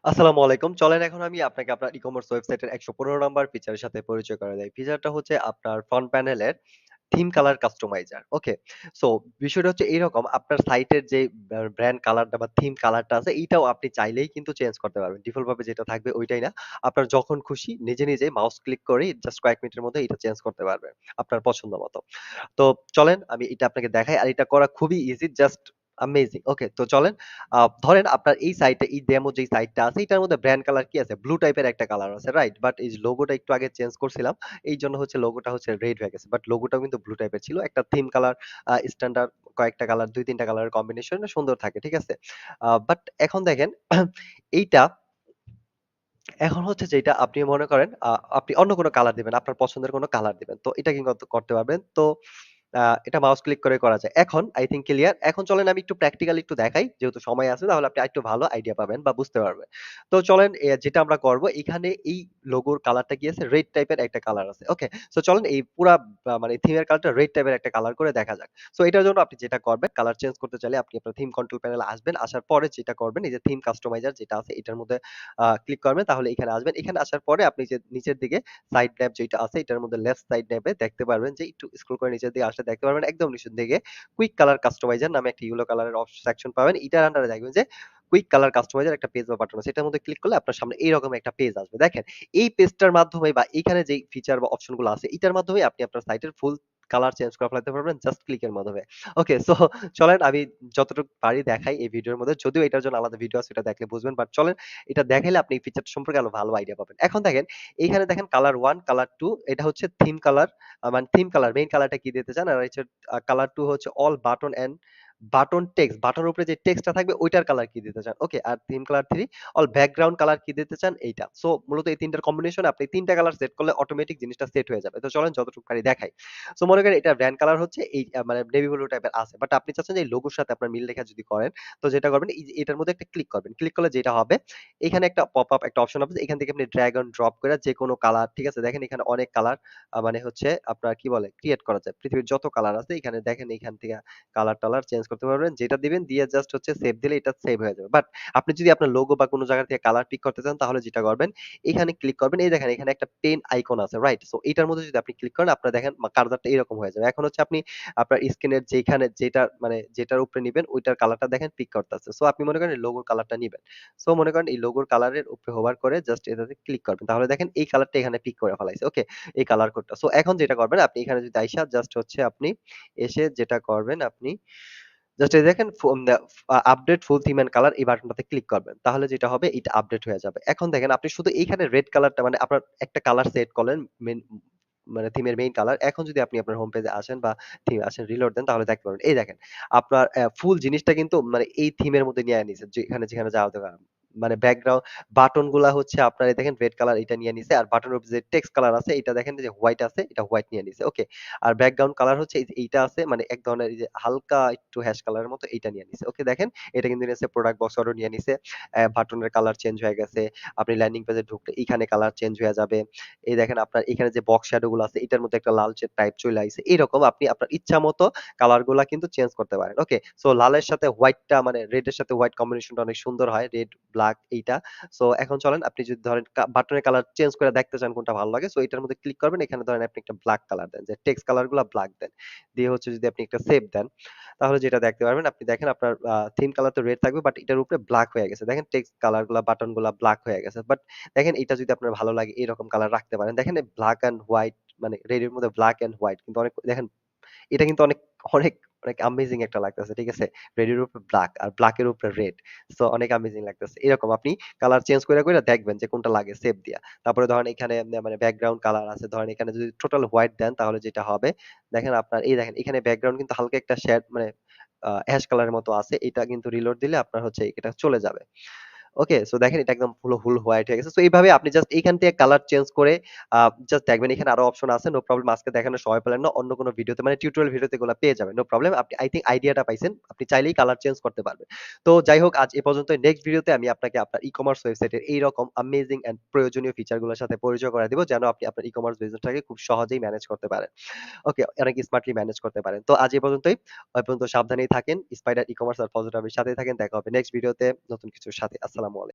আসসালামু আলাইকুম। চলেন এখন আমি আপনাকে আপনার ই-কমার্স ওয়েবসাইটের ১১৫ নাম্বার ফিচারের সাথে পরিচয় করায় দেই। ফিচারটা হচ্ছে আপনার ফ্রন্ট প্যানেলের থিম কালার কাস্টমাইজার। ওকে? সো বিষয়টা হচ্ছে এইরকম আপনার সাইটের যে ব্র্যান্ড কালারটা বা থিম কালারটা আছে এইটাও আপনি চাইলেই কিন্তু চেঞ্জ করতে পারবেন। ডিফল্ট ভাবে যেটা থাকবে ওইটাই না। আপনার যখন খুশি নিজে মাউস ক্লিক করেই জাস্ট কয়েক মিনিটের মধ্যে এটা চেঞ্জ করতে পারবেন। আপনার পছন্দ মতো। তো চলেন আমি এটা আপনাকে দেখাই। আর এটা করা খুবই ইজি জাস্ট অ্যামেজিং। ওকে তো চলেন ধরেন আপনার এই সাইটে এই ডেমো যেই সাইটটা আছে এটার মধ্যে ব্র্যান্ড কালার কি আছে? ব্লু টাইপের একটা কালার আছে, রাইট? বাট এই যে লোগোটা একটু আগে চেঞ্জ করছিলাম। এইজন্য হচ্ছে লোগোটা হচ্ছে রেড হয়ে গেছে। বাট লোগোটাও কিন্তু ব্লু টাইপের ছিল। একটা থিম কালার স্ট্যান্ডার্ড কয়েকটা কালার ২-৩ টা কালারের কম্বিনেশন সুন্দর থাকে। ঠিক আছে? বাট এখন দেখেন এইটা এখন হচ্ছে যেটা আপনি মনে করেন আপনি অন্য কোনো কালার দিবেন। আপনার পছন্দের কোনো কালার দিবেন। তো এটা কিন্তু করতে পারবেন। তো আ এটা মাউস ক্লিক করে করা যায়। এখন I think ক্লিয়ার। এখন চলেন আমি একটু প্র্যাকটিক্যালি একটু দেখাই। যেহেতু সময় আছে তাহলে আপনি আরেকটু ভালো আইডিয়া পাবেন বা বুঝতে পারবেন। তো চলেন যেটা আমরা করব এখানে এই লোগোর কালারটা কি আছে? রেড টাইপের একটা কালার আছে। ওকে? সো চলেন এই পুরা মানে থিমের কালারটা রেড টাইপের একটা কালার করে দেখা যাক। সো এটার জন্য আপনি যেটা করবেন কালার চেঞ্জ করতে চাইলে আপনি আপনার থিম কন্ট্রোল প্যানেলে আসবেন। আসার পরে যেটা করবেন এই যে থিম কাস্টমাইজার যেটা আছে এটার মধ্যে ক্লিক করবেন তাহলে এখানে আসবেন। এখানে আসার পরে আপনি যে নিচের দিকে সাইড ট্যাব যেটা আছে এটার মধ্যে লেফট সাইড ট্যাবে দেখতে পারবেন যে একটু স্ক্রল করে নিচের দিকে আসলে দেখতে পারবেন একদম নিচের দিকে কুইক কালার কাস্টমাইজার নামে একটা ইয়েলো কালারের সেকশন পাবেন। এটার আন্ডারে দেখবেন যে কুইক কালার কাস্টমাইজার একটা পেজ বা বাটন আছে। এটার মধ্যে ক্লিক করলে আপনার সামনে এইরকম একটা পেজ আসবে। দেখেন এই পেজটার মাধ্যমে বা এইখানে যেই ফিচার বা অপশন গুলো আছে এটার মাধ্যমে আপনি আপনার সাইটের ফুল কালার চেঞ্জ করে ফেলাতে পারবেন জাস্ট ক্লিকের মাধ্যমে। ওকে সো চলেন আমি যতটুকু পারি দেখাই এই ভিডিওর মধ্যে। যদিও এটার জন্য আলাদা ভিডিও আছে, এটা দেখলে বুঝবেন। বাট চলেন এটা দেখাইলে আপনি এই ফিচারটা সম্পর্কে আরো ভালো আইডিয়া পাবেন। এখন দেখেন এইখানে দেখেন কালার 1, কালার 2 এটা হচ্ছে থিম কালার মানে থিম কালার মেইন কালারটা কি দিতে চান? আর হচ্ছে কালার 2 হচ্ছে all button and button text বাটনের উপরে যে টেক্সটটা থাকবে ওইটার কালার কি দিতে চান? ওকে আর theme colour 3 all background colour কি দিতে চান? এইটা। সো মূলত এই ৩ টার কম্বিনেশন আপনি ৩ টা কালার সেট করলে অটোমেটিক জিনিসটা সেট হয়ে যাবে। তো চলেন যতটুকু পারি দেখাই। সো মনে করেন এটার ব্র্যান্ড কালার হচ্ছে এই মানে নেভি ব্লু টাইপের আছে। বাট আপনি চাচ্ছেন যে এই লোগোর সাথে আপনার মিল রেখে যদি করেন, তো যেটা করবেন এই যে এটার মধ্যে একটা ক্লিক করবেন। ক্লিক করলে যেটা হবে এখানে একটা পপ-আপ একটা অপশন হবে। এখান থেকে আপনি ড্রাগ অ্যান্ড ড্রপ করে যেকোনো কালার, ঠিক আছে? দেখেন এখানে অনেক কালার মানে হচ্ছে আপনার কি বলে? ক্রিয়েট করা যায়। পৃথিবীর যত কালার আছে এখানে দেখেন এখান থেকে কালার-টালার চেঞ্জ করতে পারবেন। যেটা দিবেন দিয়ে জাস্ট হচ্ছে সেভ দিলে এটা সেভ হয়ে যাবে। বাট আপনি যদি আপনার লোগো বা কোন জায়গা থেকে কালার পিক করতে চান তাহলে যেটা করবেন এখানে ক্লিক করবেন। এই দেখেন এখানে একটা পেন আইকন আছে, রাইট? সো এটার মধ্যে যদি আপনি ক্লিক করেন আপনার দেখেন কার্সারটা এরকম হয়ে যাবে। এখন হচ্ছে আপনি আপনার স্ক্রিনের যেখানে যেটা মানে যেটার উপরে নিবেন ওইটার কালারটা দেখেন পিক করতেছে। সো আপনি মনে করেন এই লোগোর কালারটা নিবেন। সো মনে করেন এই লোগোর কালারের উপরে হোভার করে জাস্ট এটাতে ক্লিক করবেন। তাহলে দেখেন এই কালারটা এখানে পিক করে ফেলাইছে। ওকে? এই কালার কোডটা। সো এখন যেটা করবেন আপনি এখানে যদি আইসা জাস্ট হচ্ছে আপনি এসে যেটা করবেন আপনি জাস্ট এই দেখেন update full theme and colour এই বাটনটাতে ক্লিক করবেন। তাহলে যেটা হবে এটা আপডেট হয়ে যাবে। এখন দেখেন আপনি শুধু এইখানে রেড কালারটা মানে আপনার একটা কালার সেট করলেন মেইন মানে থিমের মেইন কালার। এখন যদি আপনি আপনার হোম পেজে আসেন বা থিমে আসেন রিলোড দেন তাহলে দেখতে পারবেন। এই দেখেন আপনার ফুল জিনিসটা কিন্তু মানে এই থিমের মধ্যে নিয়ে নিছে। যেখানে যাওয়া যাবে মানে ব্যাকগ্রাউন্ড বাটন গুলা হচ্ছে আপনার এই দেখেন রেড কালার এটা নিয়ে নিছে। আর বাটনের উপরে যে টেক্সট কালার আছে এটা দেখেন যে হোয়াইট আছে এটা হোয়াইট নিয়ে নিছে। ওকে? আর ব্যাকগ্রাউন্ড কালার হচ্ছে এই যে এইটা আছে মানে এক ধরনের এই যে হালকা একটু হ্যাশ কালারের মতো এইটা নিয়ে নিছে। ওকে দেখেন এটা কিন্তু নিয়েছে প্রোডাক্ট বক্স আরো নিয়ে নিছে। বাটনের কালার চেঞ্জ হয়ে গেছে। আপনি ল্যান্ডিং পেজে ঢুকলে এখানে কালার চেঞ্জ হয়ে যাবে। এই দেখেন আপনার এখানে যে বক্স শ্যাডো গুলো আছে এটার মধ্যে একটা লালচে টাইপ চলে আইছে। এরকম আপনি আপনার ইচ্ছামত কালার গুলা কিন্তু চেঞ্জ করতে পারেন। ওকে? সো লালের সাথে হোয়াইটটা মানে রেড এর সাথে হোয়াইট কম্বিনেশনটা অনেক সুন্দর হয়। রেড, ব্লাক এইটা। সো এখন চলেন আপনি যদি ধরেন বাটনের কালার চেঞ্জ করে দেখতে চান কোনটা ভালো লাগে। সো এটার মধ্যে ক্লিক করবেন। এখানে ধরেন আপনি একটা ব্লাক কালার দেন। যে টেক্সট কালার গুলা ব্লাক দেন। দিয়ে হচ্ছে যদি আপনি একটা সেভ দেন, তাহলে যেটা দেখতে পারবেন আপনি দেখেন আপনার থিম কালার তো রেড থাকবে বাট এটার উপরে ব্লাক হয়ে গেছে। দেখেন টেক্সট কালার গুলা বাটন গুলা ব্লাক হয়ে গেছে। বাট দেখেন এটা যদি আপনার ভালো লাগে এরকম কালার রাখতে পারেন। দেখেন এই ব্লাক অ্যান্ড হোয়াইট মানে রেড এর মধ্যে ব্লাক অ্যান্ড হোয়াইট কিন্তু অনেক দেখেন এটা কিন্তু অনেক অনেক আমেজিং একটা লাগতেছে। ঠিক আছে? রেড এর উপরে ব্লাক আর ব্লাক এর উপরে রেড। সো অনেক আমেজিং লাগতেছে। এরকম আপনি কালার চেঞ্জ কইরা দেখবেন যে কোনটা লাগে সেভ দিয়া। তারপরে ধরেন এখানে মানে ব্যাকগ্রাউন্ড কালার আছে। ধরেন এখানে যদি টোটাল হোয়াইট দেন তাহলে যেটা হবে দেখেন আপনার এই দেখেন এখানে ব্যাকগ্রাউন্ড কিন্তু হালকা একটা শেড মানে অ্যাশ কালারের মতো আছে। এটা কিন্তু রিলোড দিলে আপনার হচ্ছে এটা চলে যাবে। ওকে? সো দেখেন এটা একদম পুরো ফুল হোয়াইট হয়ে গেছে। সো এইভাবে আপনি জাস্ট এইখান থেকে কালার চেঞ্জ করে আ জাস্ট দেখবেন এখানে আরো অপশন আছে। নো প্রবলেম আজকে দেখানোর সময় পেলেন না। অন্য কোনো ভিডিওতে মানে টিউটোরিয়াল ভিডিওতে এগুলা পেয়ে যাবেন। No problem. আপনি আই থিংক আইডিয়াটা পাইছেন। আপনি চাইলেই কালার চেঞ্জ করতে পারবেন। তো যাই হোক আজ এ পর্যন্তই। নেক্সট ভিডিওতে আমি আপনাকে আপনার ই-কমার্স ওয়েবসাইটের এইরকম অ্যামেজিং অ্যান্ড প্রয়োজনীয় ফিচার গুলোর সাথে পরিচয় করায় দিব যেন আপনি আপনার ই-কমার্স বিজনেসটাকে খুব সহজেই ম্যানেজ করতে পারেন। ওকে, অনেক স্মার্টলি ম্যানেজ করতে পারেন। তো আজ এ পর্যন্তই। এ পর্যন্ত সাবধানেই থাকেন। স্পাইডার ই-কমার্স আর ফজর আমির সাথেই থাকেন। দেখা হবে নেক্সট ভিডিওতে নতুন কিছুর সাথে। আসসালামু আলাইকুম।